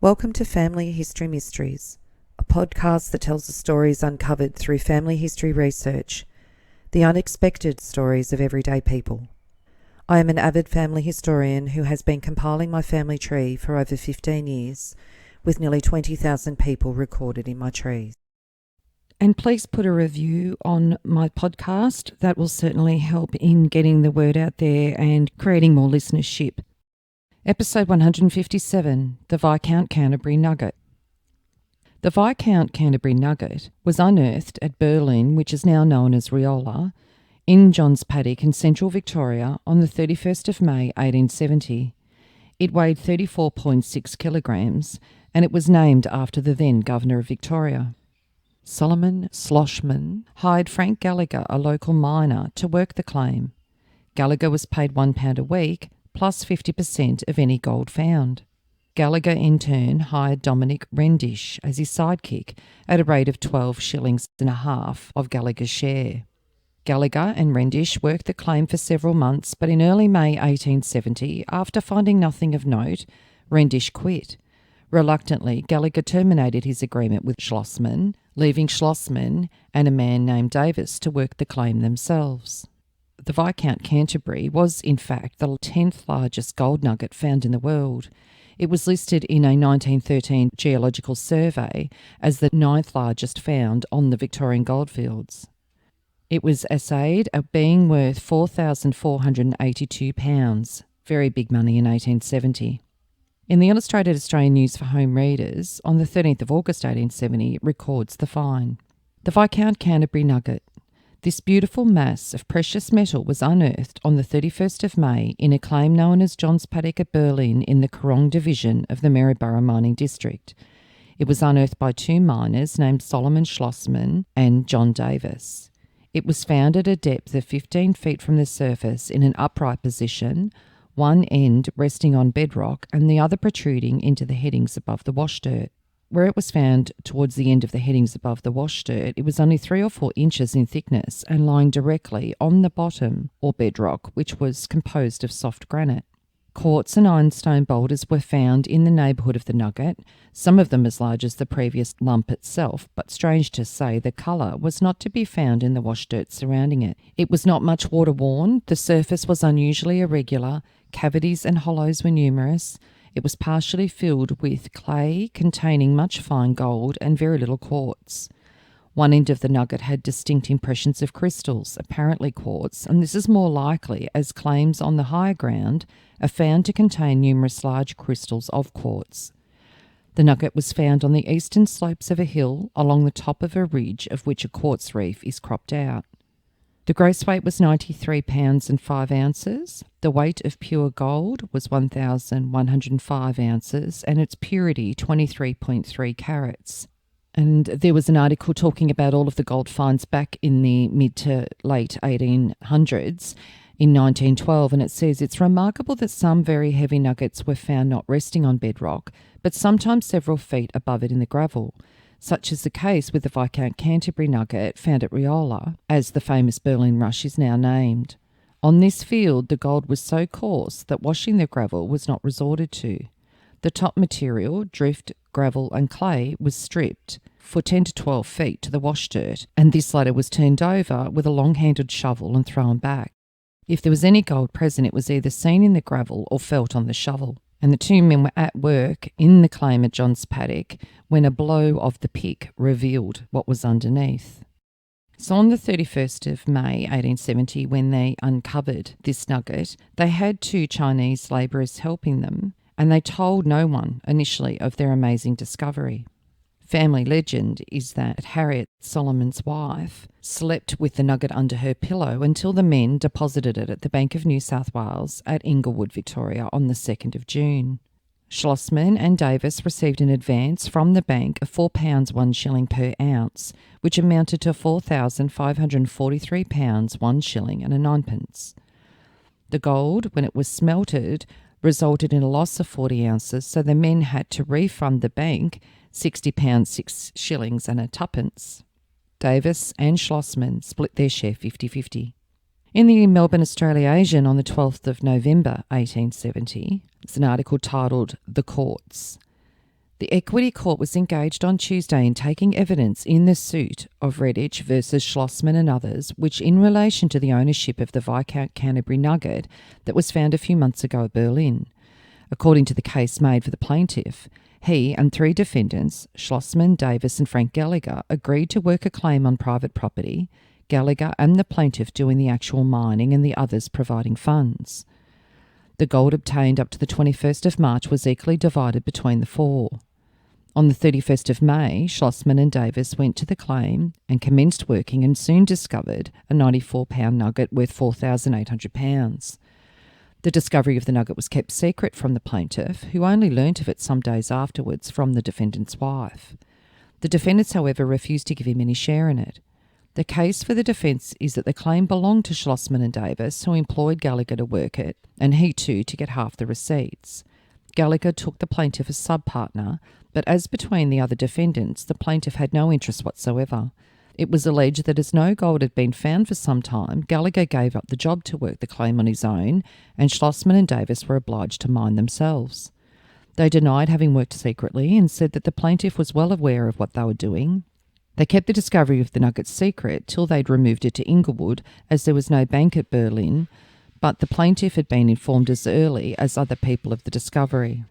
Welcome to Family History Mysteries, a podcast that tells the stories uncovered through family history research, the unexpected stories of everyday people. I am an avid family historian who has been compiling my family tree for over 15 years, with nearly 20,000 people recorded in my trees. And please put a review on my podcast. That will certainly help in getting the word out there and creating more listenership. Episode 157, The Viscount Canterbury Nugget. The Viscount Canterbury Nugget was unearthed at Berlin, which is now known as Rheola, in John's Paddock in central Victoria on the 31st of May 1870. It weighed 34.6 kilograms and it was named after the then Governor of Victoria. Solomon Schlossman hired Frank Gallagher, a local miner, to work the claim. Gallagher was paid £1 a week, plus 50% of any gold found. Gallagher in turn hired Dominic Rendish as his sidekick at a rate of 12 shillings and a half of Gallagher's share. Gallagher and Rendish worked the claim for several months, but in early May 1870, after finding nothing of note, Rendish quit. Reluctantly, Gallagher terminated his agreement with Schlossman, leaving Schlossman and a man named Davis to work the claim themselves. The Viscount Canterbury was, in fact, the 10th largest gold nugget found in the world. It was listed in a 1913 geological survey as the 9th largest found on the Victorian goldfields. It was assayed at being worth £4,482, very big money in 1870. In the Illustrated Australian News for Home Readers, on the 13th of August 1870, it records the find. The Viscount Canterbury Nugget. This beautiful mass of precious metal was unearthed on the 31st of May in a claim known as John's Paddock at Berlin in the Korong division of the Maryborough mining district. It was unearthed by two miners named Solomon Schlossman and John Davis. It was found at a depth of 15 feet from the surface in an upright position, one end resting on bedrock and the other protruding into the headings above the wash dirt. Where it was found towards the end of the headings above the wash dirt, it was only 3 or 4 inches in thickness and lying directly on the bottom, or bedrock, which was composed of soft granite. Quartz and ironstone boulders were found in the neighbourhood of the nugget, some of them as large as the previous lump itself, but strange to say, the colour was not to be found in the wash dirt surrounding it. It was not much water-worn, the surface was unusually irregular, cavities and hollows were numerous. It was partially filled with clay containing much fine gold and very little quartz. One end of the nugget had distinct impressions of crystals, apparently quartz, and this is more likely as claims on the higher ground are found to contain numerous large crystals of quartz. The nugget was found on the eastern slopes of a hill along the top of a ridge of which a quartz reef is cropped out. The gross weight was 93 pounds and 5 ounces. The weight of pure gold was 1,105 ounces and its purity 23.3 carats. And there was an article talking about all of the gold finds back in the mid to late 1800s in 1912, and it says it's remarkable that some very heavy nuggets were found not resting on bedrock, but sometimes several feet above it in the gravel. Such is the case with the Viscount Canterbury Nugget found at Rheola, as the famous Berlin Rush is now named. On this field, the gold was so coarse that washing the gravel was not resorted to. The top material, drift, gravel and clay, was stripped for 10 to 12 feet to the wash dirt, and this latter was turned over with a long-handled shovel and thrown back. If there was any gold present, it was either seen in the gravel or felt on the shovel. And the two men were at work in the claim at John's Paddock when a blow of the pick revealed what was underneath. So on the 31st of May 1870, when they uncovered this nugget, they had 2 Chinese labourers helping them, and they told no one initially of their amazing discovery. Family legend is that Harriet, Solomon's wife, slept with the nugget under her pillow until the men deposited it at the Bank of New South Wales at Inglewood, Victoria on the 2nd of June. Schlossman and Davis received an advance from the bank of £4 1 shilling per ounce, which amounted to £4,543 1 shilling and a 9pence. The gold, when it was smelted, resulted in a loss of 40 ounces, so the men had to refund the bank £60 6 shillings and a 2pence. Davis and Schlossman split their share 50-50. In the Melbourne Australiasian on the 12th of November 1870, there's an article titled The Courts. The Equity Court was engaged on Tuesday in taking evidence in the suit of Redditch versus Schlossman and others, which in relation to the ownership of the Viscount Canterbury Nugget that was found a few months ago at Berlin. According to the case made for the plaintiff, he and 3 defendants, Schlossman, Davis and Frank Gallagher, agreed to work a claim on private property, Gallagher and the plaintiff doing the actual mining and the others providing funds. The gold obtained up to the 21st of March was equally divided between the 4. On the 31st of May, Schlossman and Davis went to the claim and commenced working and soon discovered a 94-pound nugget worth £4,800. The discovery of the nugget was kept secret from the plaintiff, who only learnt of it some days afterwards from the defendant's wife. The defendants, however, refused to give him any share in it. The case for the defence is that the claim belonged to Schlossman and Davis, who employed Gallagher to work it, and he too to get half the receipts. Gallagher took the plaintiff as sub-partner, but as between the other defendants, the plaintiff had no interest whatsoever. It was alleged that as no gold had been found for some time, Gallagher gave up the job to work the claim on his own, and Schlossman and Davis were obliged to mine themselves. They denied having worked secretly and said that the plaintiff was well aware of what they were doing. They kept the discovery of the nugget secret till they'd removed it to Inglewood, as there was no bank at Berlin, but the plaintiff had been informed as early as other people of the discovery.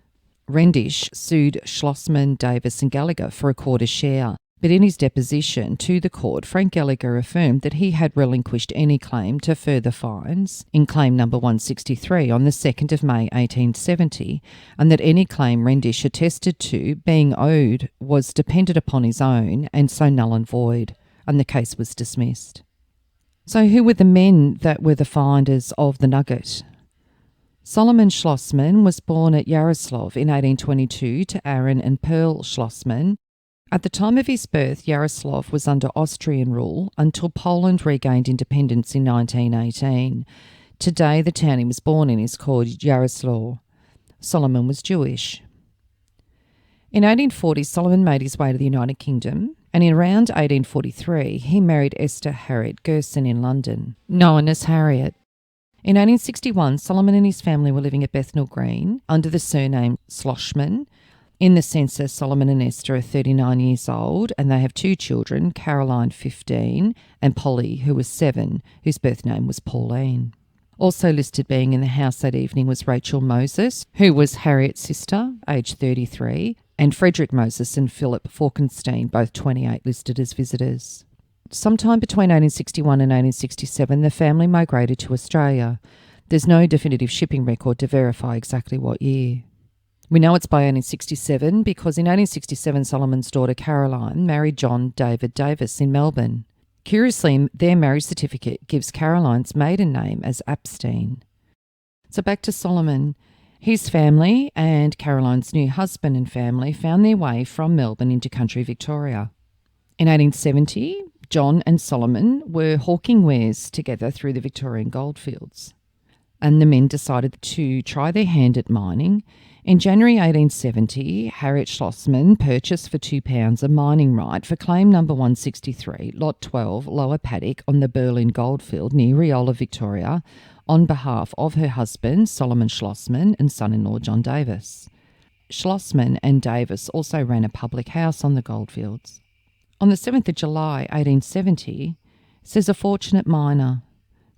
Rendish sued Schlossman, Davis and Gallagher for a quarter share, but in his deposition to the court, Frank Gallagher affirmed that he had relinquished any claim to further fines in claim number 163 on the 2nd of May 1870, and that any claim Rendish attested to being owed was dependent upon his own and so null and void, and the case was dismissed. So who were the men that were the finders of the nugget? Solomon Schlossman was born at Yaroslav in 1822 to Aaron and Pearl Schlossman. At the time of his birth, Yaroslav was under Austrian rule until Poland regained independence in 1918. Today, the town he was born in is called Yaroslav. Solomon was Jewish. In 1840, Solomon made his way to the United Kingdom, and in around 1843, he married Esther Harriet Gerson in London, known as Harriet. In 1861, Solomon and his family were living at Bethnal Green under the surname Schlossman. In the census, Solomon and Esther are 39 years old, and they have 2 children, Caroline, 15, and Polly, who was 7, whose birth name was Pauline. Also listed being in the house that evening was Rachel Moses, who was Harriet's sister, aged 33, and Frederick Moses and Philip Falkenstein, both 28, listed as visitors. Sometime between 1861 and 1867, the family migrated to Australia. There's no definitive shipping record to verify exactly what year. We know it's by 1867 because in 1867 Solomon's daughter Caroline married John David Davis in Melbourne. Curiously, their marriage certificate gives Caroline's maiden name as Epstein. So back to Solomon. His family and Caroline's new husband and family found their way from Melbourne into country Victoria. In 1870, John and Solomon were hawking wares together through the Victorian goldfields, and the men decided to try their hand at mining. In January 1870, Harriet Schlossman purchased for £2 a mining right for claim number 163, lot 12, Lower Paddock on the Berlin goldfield near Rheola, Victoria, on behalf of her husband, Solomon Schlossman, and son-in-law John Davis. Schlossman and Davis also ran a public house on the goldfields. On the 7th of July 1870, says a fortunate miner,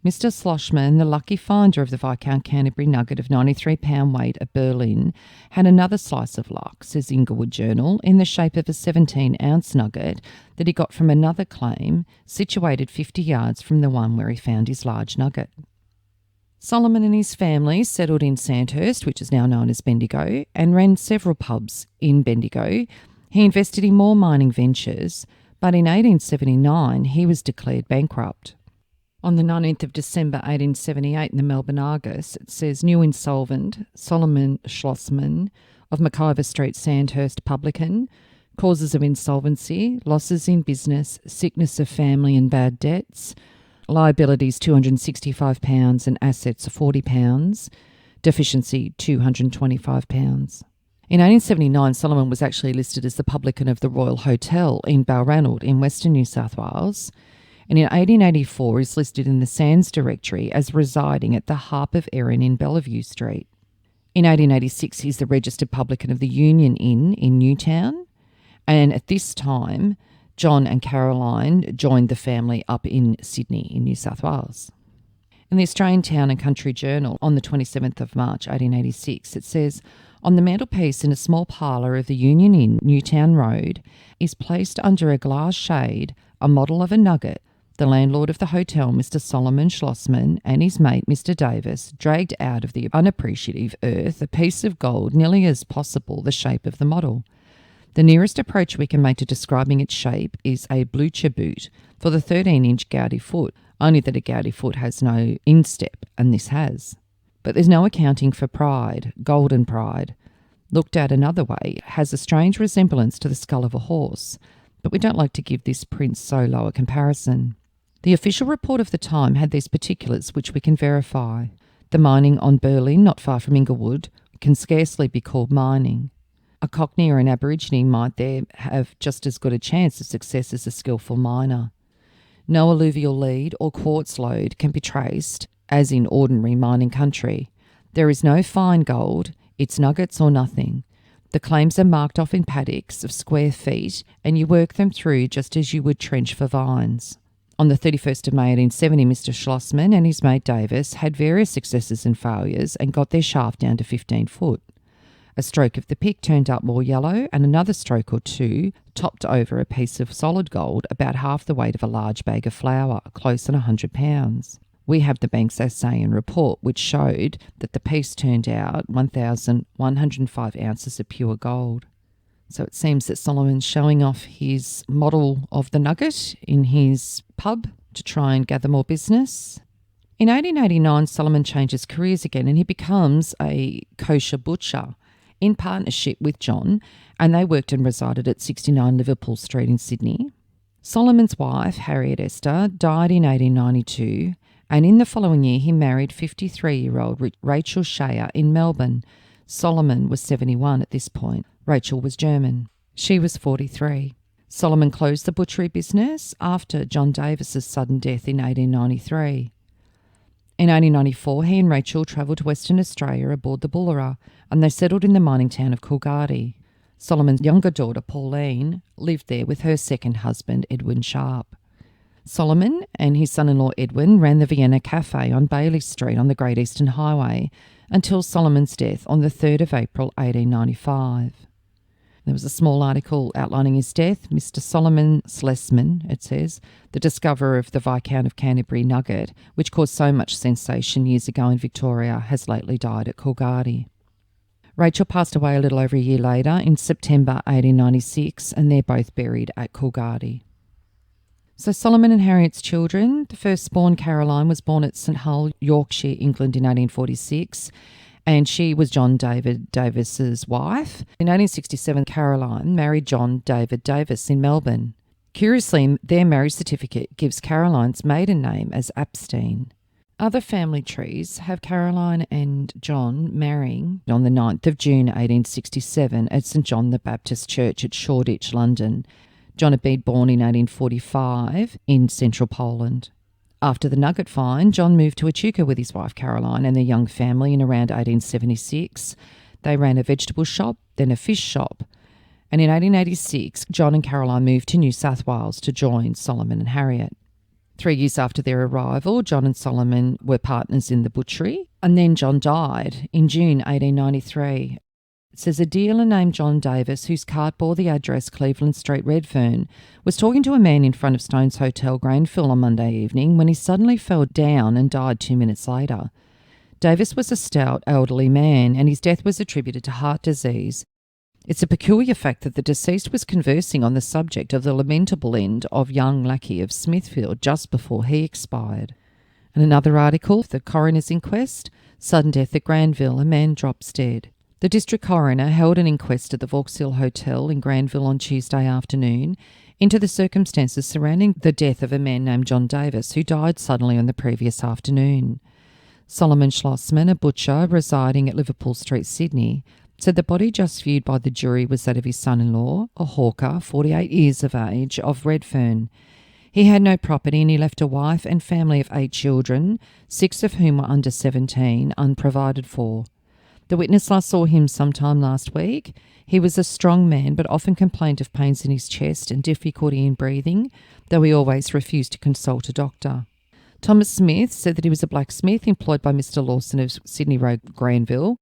Mr. Schlossman, the lucky finder of the Viscount Canterbury Nugget of 93-pound weight at Berlin, had another slice of luck, says Inglewood Journal, in the shape of a 17-ounce nugget that he got from another claim situated 50 yards from the one where he found his large nugget. Solomon and his family settled in Sandhurst, which is now known as Bendigo, and ran several pubs in Bendigo. He invested in more mining ventures, but in 1879 he was declared bankrupt. On the 19th of December 1878 in the Melbourne Argus, it says, new insolvent, Solomon Schlossman of McIver Street, Sandhurst, publican, causes of insolvency, losses in business, sickness of family and bad debts, liabilities £265 and assets £40, deficiency £225. In 1879, Solomon was actually listed as the publican of the Royal Hotel in Balranald in Western New South Wales, and in 1884 is listed in the Sands Directory as residing at the Harp of Erin in Bellevue Street. In 1886, he's the registered publican of the Union Inn in Newtown. And at this time, John and Caroline joined the family up in Sydney in New South Wales. In the Australian Town and Country Journal on the 27th of March 1886, it says, on the mantelpiece in a small parlour of the Union Inn, Newtown Road, is placed under a glass shade a model of a nugget. The landlord of the hotel, Mr. Solomon Schlossman, and his mate, Mr. Davis, dragged out of the unappreciative earth a piece of gold nearly as possible the shape of the model. The nearest approach we can make to describing its shape is a blucher boot for the 13-inch gouty foot, only that a gouty foot has no instep, and this has. But there's no accounting for pride, golden pride. Looked at another way, it has a strange resemblance to the skull of a horse, but we don't like to give this prince so low a comparison. The official report of the time had these particulars which we can verify. The mining on Berlin, not far from Inglewood, can scarcely be called mining. A Cockney or an Aborigine might there have just as good a chance of success as a skillful miner. No alluvial lead or quartz lode can be traced, as in ordinary mining country. There is no fine gold, it's nuggets or nothing. The claims are marked off in paddocks of square feet, and you work them through just as you would trench for vines. On the 31st of May 1870, Mr. Schlossman and his mate Davis had various successes and failures and got their shaft down to 15 foot. A stroke of the pick turned up more yellow, and another stroke or two topped over a piece of solid gold about half the weight of a large bag of flour, close on 100 pounds. We have the bank's assay and report, which showed that the piece turned out 1,105 ounces of pure gold. So it seems that Solomon's showing off his model of the nugget in his pub to try and gather more business. In 1889, Solomon changes careers again and he becomes a kosher butcher in partnership with John, and they worked and resided at 69 Liverpool Street in Sydney. Solomon's wife, Harriet Esther, died in 1892, and in the following year he married 53-year-old Rachel Shayer in Melbourne. Solomon was 71 at this point. Rachel was German. She was 43. Solomon closed the butchery business after John Davis's sudden death in 1893. In 1894, he and Rachel travelled to Western Australia aboard the Bullera, and they settled in the mining town of Coolgardie. Solomon's younger daughter, Pauline, lived there with her second husband, Edwin Sharp. Solomon and his son-in-law Edwin ran the Vienna Cafe on Bailey Street on the Great Eastern Highway until Solomon's death on the 3rd of April 1895. There was a small article outlining his death. Mr. Solomon Schlossman, it says, the discoverer of the Viscount of Canterbury Nugget, which caused so much sensation years ago in Victoria, has lately died at Coolgardie. Rachel passed away a little over a year later in September 1896, and they're both buried at Coolgardie. So Solomon and Harriet's children, the firstborn Caroline was born at St Hull, Yorkshire, England in 1846, and she was John David Davis's wife. In 1867, Caroline married John David Davis in Melbourne. Curiously, their marriage certificate gives Caroline's maiden name as Epstein. Other family trees have Caroline and John marrying on the 9th of June 1867 at St John the Baptist Church at Shoreditch, London. John had been born in 1845 in central Poland. After the nugget find, John moved to Echuca with his wife Caroline and their young family in around 1876. They ran a vegetable shop, then a fish shop. And in 1886, John and Caroline moved to New South Wales to join Solomon and Harriet. 3 years after their arrival, John and Solomon were partners in the butchery, and then John died in June 1893. It says a dealer named John Davis, whose card bore the address Cleveland Street, Redfern, was talking to a man in front of Stone's Hotel, Granville, on Monday evening when he suddenly fell down and died 2 minutes later. Davis was a stout, elderly man, and his death was attributed to heart disease. It's a peculiar fact that the deceased was conversing on the subject of the lamentable end of young Lackey of Smithfield just before he expired. And another article, the coroner's inquest, sudden death at Granville, a man drops dead. The district coroner held an inquest at the Vauxhall Hotel in Granville on Tuesday afternoon into the circumstances surrounding the death of a man named John Davis, who died suddenly on the previous afternoon. Solomon Schlossman, a butcher residing at Liverpool Street, Sydney, said the body just viewed by the jury was that of his son-in-law, a hawker, 48 years of age, of Redfern. He had no property and he left a wife and family of 8 children, 6 of whom were under 17, unprovided for. The witness last saw him sometime last week. He was a strong man but often complained of pains in his chest and difficulty in breathing, though he always refused to consult a doctor. Thomas Smith said that he was a blacksmith employed by Mr. Lawson of Sydney Road, Granville.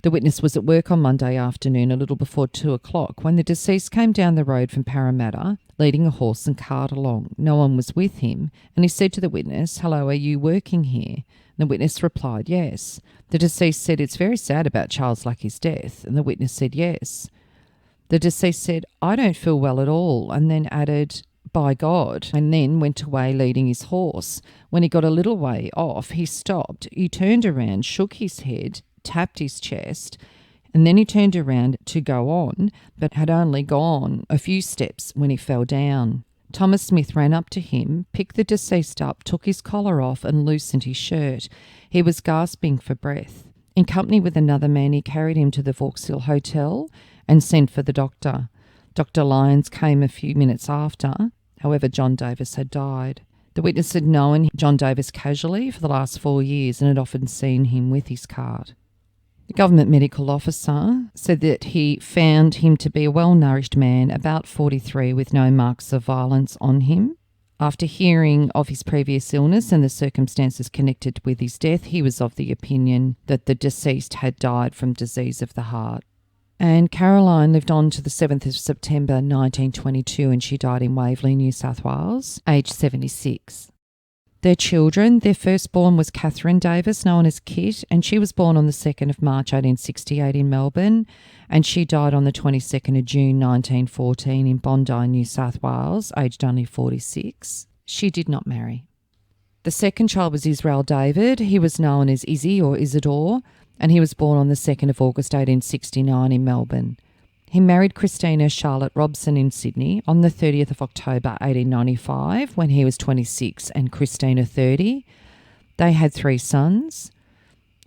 The witness was at work on Monday afternoon a little before 2 o'clock when the deceased came down the road from Parramatta, leading a horse and cart along. No one was with him, and he said to the witness, "Hello, are you working here?" The witness replied, "Yes." The deceased said, "It's very sad about Charles Lucky's death," and the witness said, "Yes." The deceased said, "I don't feel well at all," and then added, "By God," and then went away leading his horse. When he got a little way off, he stopped. He turned around, shook his head, tapped his chest, and then he turned around to go on, but had only gone a few steps when he fell down. Thomas Smith ran up to him, picked the deceased up, took his collar off and loosened his shirt. He was gasping for breath. In company with another man, he carried him to the Vauxhall Hotel and sent for the doctor. Dr. Lyons came a few minutes after. However, John Davis had died. The witness had known John Davis casually for the last 4 years and had often seen him with his cart. The government medical officer said that he found him to be a well-nourished man, about 43, with no marks of violence on him. After hearing of his previous illness and the circumstances connected with his death, he was of the opinion that the deceased had died from disease of the heart. And Caroline lived on to the 7th of September 1922, and she died in Waverley, New South Wales, aged 76. Their children, their firstborn was Catherine Davis, known as Kit, and she was born on the 2nd of March 1868 in Melbourne, and she died on the 22nd of June 1914 in Bondi, New South Wales, aged only 46. She did not marry. The second child was Israel David. He was known as Izzy or Isidore, and he was born on the 2nd of August 1869 in Melbourne. He married Christina Charlotte Robson in Sydney on the 30th of October 1895 when he was 26 and Christina 30. They had 3 sons.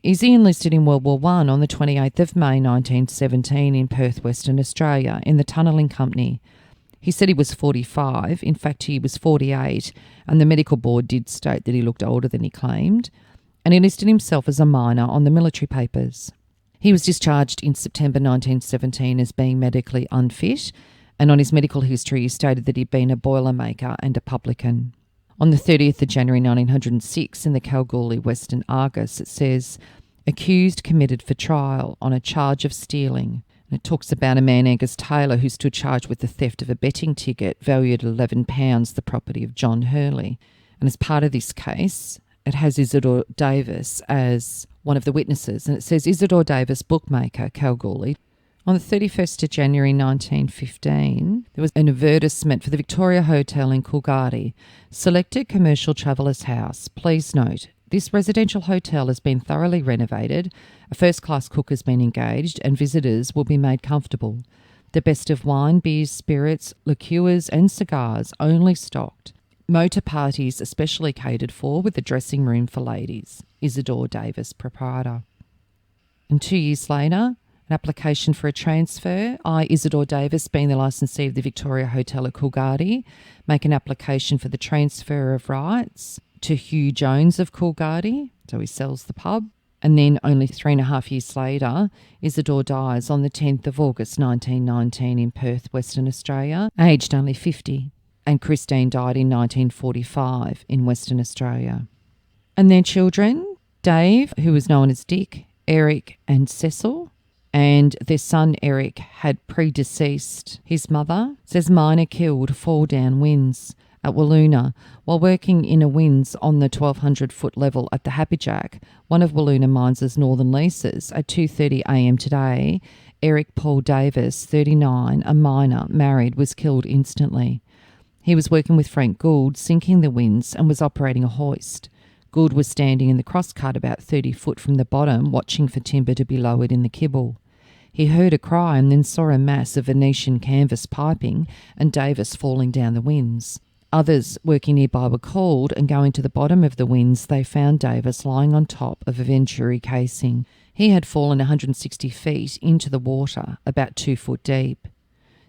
Izzy enlisted in World War I on the 28th of May 1917 in Perth, Western Australia, in the Tunnelling Company. He said he was 45. In fact, he was 48, and the medical board did state that he looked older than he claimed, and he listed himself as a minor on the military papers. He was discharged in September 1917 as being medically unfit, and on his medical history he stated that he'd been a boilermaker and a publican. On the 30th of January 1906 in the Kalgoorlie Western Argus it says, "Accused committed for trial on a charge of stealing." And it talks about a man, Angus Taylor, who stood charged with the theft of a betting ticket valued at £11, the property of John Hurley. And as part of this case, it has Isidore Davis as one of the witnesses, and it says, "Isidore Davis, bookmaker, Kalgoorlie." On the 31st of January 1915, there was an advertisement for the Victoria Hotel in Coolgardie. "Selected commercial travellers' house. Please note, this residential hotel has been thoroughly renovated, a first-class cook has been engaged, and visitors will be made comfortable. The best of wine, beers, spirits, liqueurs and cigars only stocked. Motor parties especially catered for, with a dressing room for ladies. Isidore Davis, proprietor." And 2 years later, an application for a transfer. I, Isidore Davis, being the licensee of the Victoria Hotel at Coolgardie, make an application for the transfer of rights to Hugh Jones of Coolgardie. So he sells the pub. And then only 3.5 years later, Isidore dies on the 10th of August 1919 in Perth, Western Australia, aged only 50. And Christine died in 1945 in Western Australia. And their children, Dave, who was known as Dick, Eric and Cecil, and their son Eric had predeceased his mother. It says, "Miner killed, fall down winds at Wiluna. While working in a winds on the 1,200-foot level at the Happy Jack, one of Wiluna Mines' northern leases, at 2:30 a.m. today, Eric Paul Davis, 39, a miner, married, was killed instantly. He was working with Frank Gould, sinking the winds, and was operating a hoist. Gould was standing in the crosscut about 30 foot from the bottom, watching for timber to be lowered in the kibble. He heard a cry and then saw a mass of Venetian canvas piping and Davis falling down the winds. Others working nearby were called, and going to the bottom of the winds, they found Davis lying on top of a venturi casing. He had fallen 160 feet into the water, about 2 foot deep.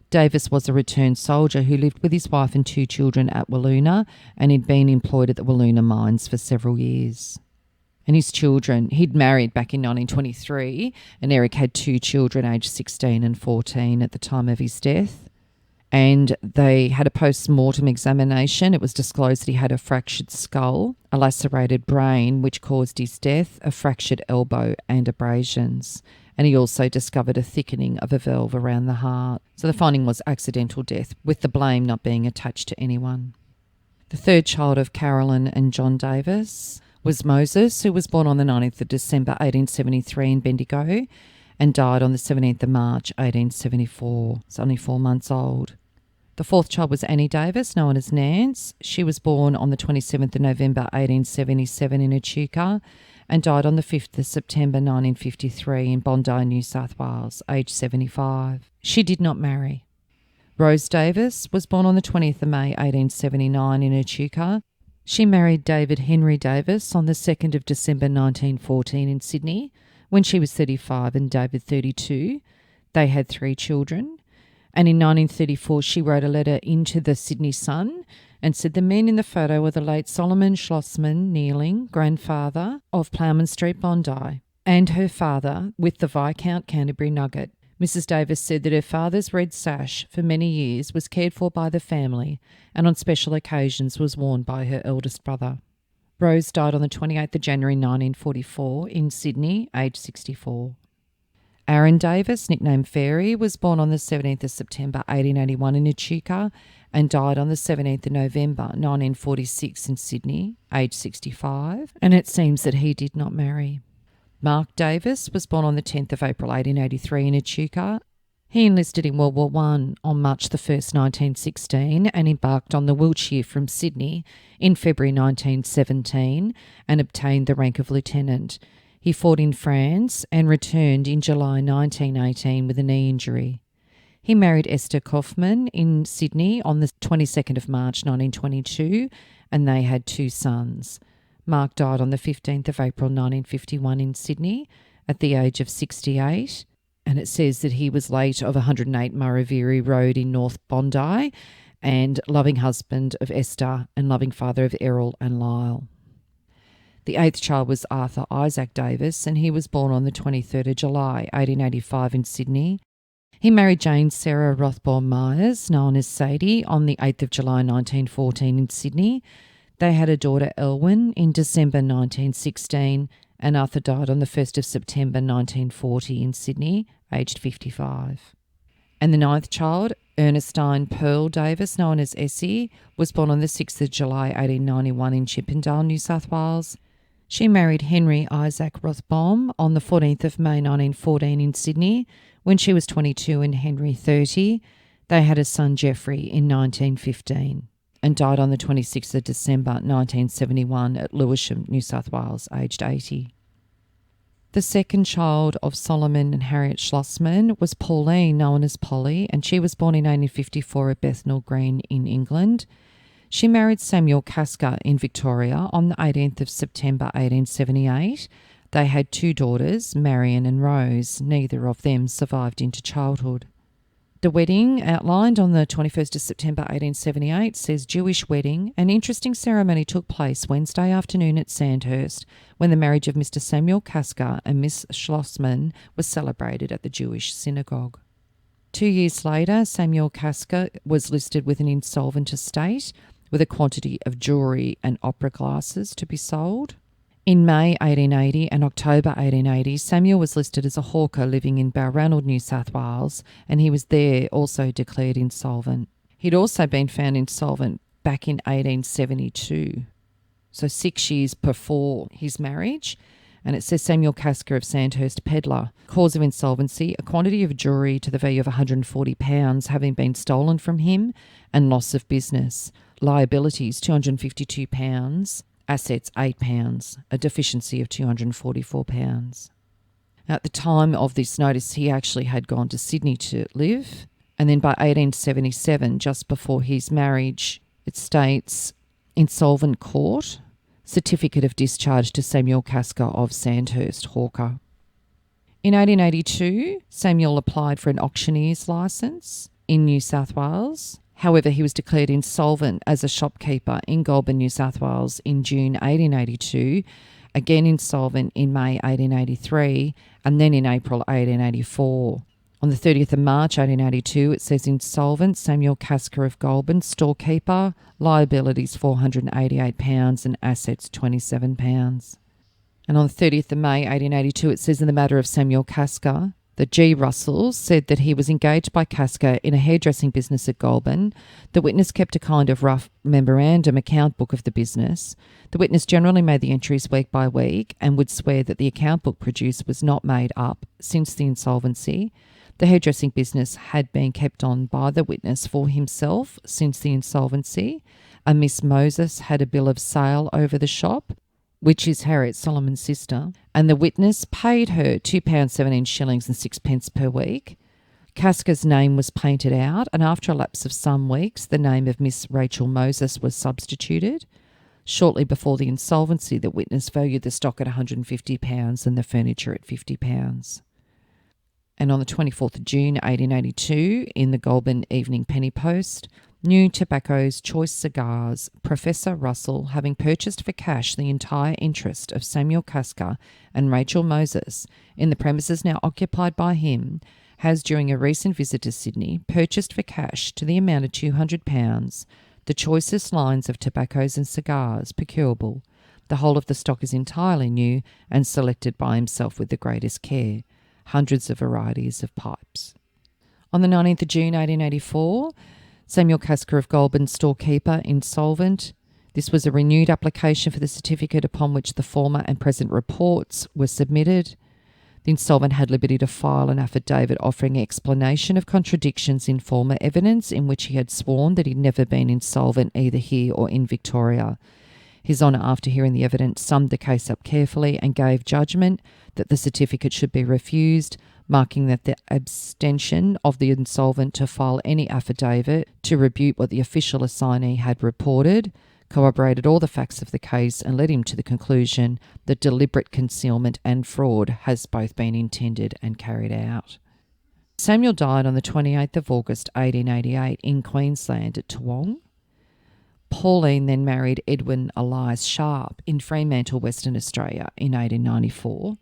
Davis was a returned soldier who lived with his wife and 2 children at Wiluna, and he'd been employed at the Wiluna mines for several years. And his children, he'd married back in 1923, and Eric had 2 children aged 16 and 14 at the time of his death. And they had a post-mortem examination. It was disclosed that he had a fractured skull, a lacerated brain, which caused his death, a fractured elbow and abrasions. And he also discovered a thickening of a valve around the heart. So the finding was accidental death, with the blame not being attached to anyone. The third child of Carolyn and John Davis was Moses, who was born on the 19th of December 1873 in Bendigo and died on the 17th of March 1874. It's only 4 months old. The fourth child was Annie Davis, known as Nance. She was born on the 27th of November 1877 in Echuca and died on the 5th of September 1953 in Bondi, New South Wales, aged 75. She did not marry. Rose Davis was born on the 20th of May 1879 in Echuca. She married David Henry Davis on the 2nd of December 1914 in Sydney when she was 35 and David 32. They had 3 children. And in 1934, she wrote a letter into the Sydney Sun and said the men in the photo were the late Solomon Schlossman Kneeling, grandfather of Ploughman Street, Bondi, and her father with the Viscount Canterbury Nugget. Mrs. Davis said that her father's red sash for many years was cared for by the family and on special occasions was worn by her eldest brother. Rose died on the 28th of January 1944 in Sydney, aged 64. Aaron Davis, nicknamed Fairy, was born on the 17th of September 1881 in Echuca and died on the 17th of November 1946 in Sydney, aged 65, and it seems that he did not marry. Mark Davis was born on the 10th of April 1883 in Echuca. He enlisted in World War I on March the 1st, 1916 and embarked on the Wiltshire from Sydney in February 1917 and obtained the rank of lieutenant. He fought in France and returned in July 1918 with a knee injury. He married Esther Kaufman in Sydney on the 22nd of March 1922 and they had 2 sons. Mark died on the 15th of April 1951 in Sydney at the age of 68, and it says that he was late of 108 Murrayveri Road in North Bondi and loving husband of Esther and loving father of Errol and Lyle. The 8th child was Arthur Isaac Davis, and he was born on the 23rd of July 1885 in Sydney. He married Jane Sarah Rothbaum Myers, known as Sadie, on the 8th of July 1914 in Sydney. They had a daughter, Elwyn, in December 1916, and Arthur died on the 1st of September 1940 in Sydney, aged 55. And the 9th child, Ernestine Pearl Davis, known as Essie, was born on the 6th of July 1891 in Chippendale, New South Wales. She married Henry Isaac Rothbaum on the 14th of May 1914 in Sydney when she was 22 and Henry 30. They had a son, Geoffrey, in 1915. And died on the 26th of December 1971 at Lewisham, New South Wales, aged 80. The second child of Solomon and Harriet Schlossman was Pauline, known as Polly, and she was born in 1854 at Bethnal Green in England. She married Samuel Casca in Victoria on the 18th of September 1878. They had 2 daughters, Marion and Rose. Neither of them survived into childhood. The wedding, outlined on the 21st of September 1878, says Jewish wedding. An interesting ceremony took place Wednesday afternoon at Sandhurst when the marriage of Mr. Samuel Casca and Miss Schlossman was celebrated at the Jewish synagogue. 2 years later, Samuel Casca was listed with an insolvent estate with a quantity of jewellery and opera glasses to be sold. In May 1880 and October 1880, Samuel was listed as a hawker living in Balranald, New South Wales, and he was there also declared insolvent. He'd also been found insolvent back in 1872, so 6 years before his marriage. And it says Samuel Casca of Sandhurst, peddler. Cause of insolvency, a quantity of jewellery to the value of £140 having been stolen from him and loss of business. Liabilities, £252. Assets, £8, a deficiency of £244. At the time of this notice, he actually had gone to Sydney to live. And then by 1877, just before his marriage, it states insolvent court, certificate of discharge to Samuel Casca of Sandhurst, hawker. In 1882, Samuel applied for an auctioneer's licence in New South Wales. However, he was declared insolvent as a shopkeeper in Goulburn, New South Wales in June 1882, again insolvent in May 1883, and then in April 1884. On the 30th of March 1882, it says insolvent Samuel Casca of Goulburn, storekeeper, liabilities £488 and assets £27. And on the 30th of May 1882, it says in the matter of Samuel Casca, that G. Russell said that he was engaged by Casca in a hairdressing business at Goulburn. The witness kept a kind of rough memorandum account book of the business. The witness generally made the entries week by week and would swear that the account book produced was not made up since the insolvency. The hairdressing business had been kept on by the witness for himself since the insolvency. A Miss Moses had a bill of sale over the shop, which is Harriet Solomon's sister, and the witness paid her £2.17 and 6 per week. Casca's name was painted out, and after a lapse of some weeks, the name of Miss Rachel Moses was substituted. Shortly before the insolvency, the witness valued the stock at £150 and the furniture at £50. And on the 24th of June 1882, in the Goulburn Evening Penny Post, New Tobacco's Choice Cigars, Professor Russell, having purchased for cash the entire interest of Samuel Casca and Rachel Moses in the premises now occupied by him, has during a recent visit to Sydney purchased for cash to the amount of £200 the choicest lines of tobaccos and cigars procurable. The whole of the stock is entirely new and selected by himself with the greatest care. Hundreds of varieties of pipes. On the 19th of June 1884, Samuel Casca of Goulburn, storekeeper, insolvent. This was a renewed application for the certificate upon which the former and present reports were submitted. The insolvent had liberty to file an affidavit offering explanation of contradictions in former evidence in which he had sworn that he'd never been insolvent either here or in Victoria. His Honour, after hearing the evidence, summed the case up carefully and gave judgment that the certificate should be refused, marking that the abstention of the insolvent to file any affidavit to rebut what the official assignee had reported corroborated all the facts of the case and led him to the conclusion that deliberate concealment and fraud has both been intended and carried out. Samuel died on the 28th of August 1888 in Queensland at Toowong. Pauline then married Edwin Elias Sharp in Fremantle, Western Australia in 1894.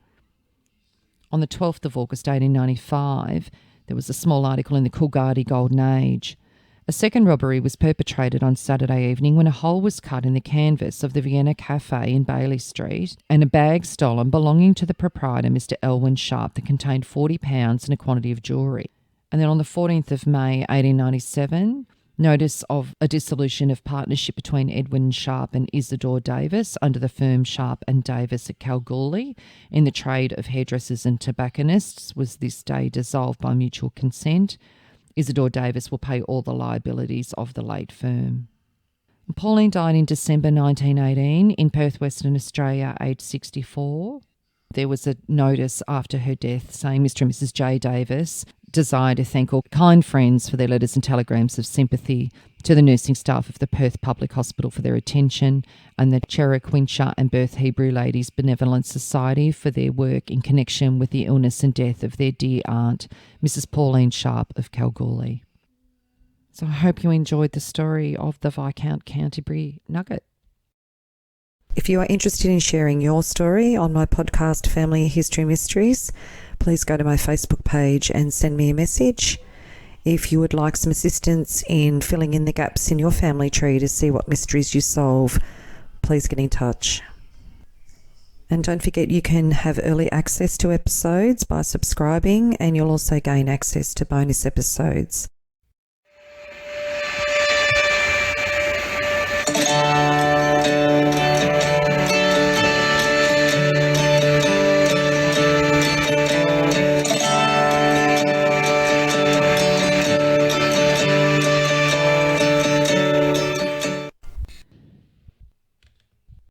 On the 12th of August 1895, there was a small article in the Coolgardie Golden Age. A second robbery was perpetrated on Saturday evening when a hole was cut in the canvas of the Vienna Cafe in Bailey Street and a bag stolen belonging to the proprietor, Mr. Elwyn Sharp, that contained £40 and a quantity of jewellery. And then on the 14th of May 1897, notice of a dissolution of partnership between Edwin Sharp and Isidore Davis under the firm Sharp and Davis at Kalgoorlie in the trade of hairdressers and tobacconists was this day dissolved by mutual consent. Isidore Davis will pay all the liabilities of the late firm. Pauline died in December 1918 in Perth, Western Australia, aged 64. There was a notice after her death saying Mr. and Mrs. J. Davis desire to thank all kind friends for their letters and telegrams of sympathy, to the nursing staff of the Perth Public Hospital for their attention, and the Cherraquincha and Birth Hebrew Ladies Benevolent Society for their work in connection with the illness and death of their dear aunt, Mrs. Pauline Sharp of Kalgoorlie. So I hope you enjoyed the story of the Viscount Canterbury Nugget. If you are interested in sharing your story on my podcast Family History Mysteries, please go to my Facebook page and send me a message. If you would like some assistance in filling in the gaps in your family tree to see what mysteries you solve, please get in touch. And don't forget you can have early access to episodes by subscribing, and you'll also gain access to bonus episodes.